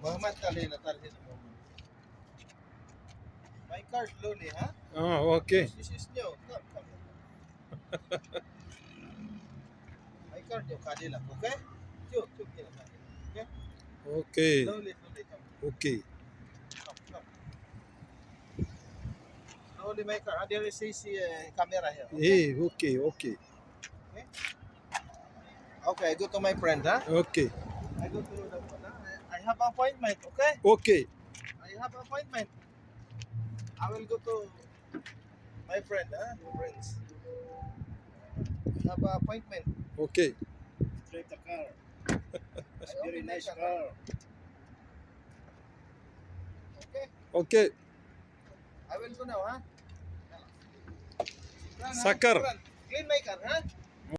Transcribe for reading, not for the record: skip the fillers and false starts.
Muhammad Ali na tarhin mo. My card slowly, ha? Okay. This is new. Come, come. My card yung Cadillac, okay? Cute, cute yun, Cadillac, okay? Okay. Slowly, slowly, come. Okay. Come, come. Slowly, my card. There is CC camera here, okay? Okay. Okay. Okay? Okay, I go to my friend, ha? Okay. I go to the phone, ha? I have appointment, okay? Okay. I have appointment. I will go to my friend, ha? Your friends. I have an appointment. Okay. Drive the car. It's I very open nice my car. Okay? Okay. I will go now, ha? Run, ha? Sakar. Run. Clean my car, ha?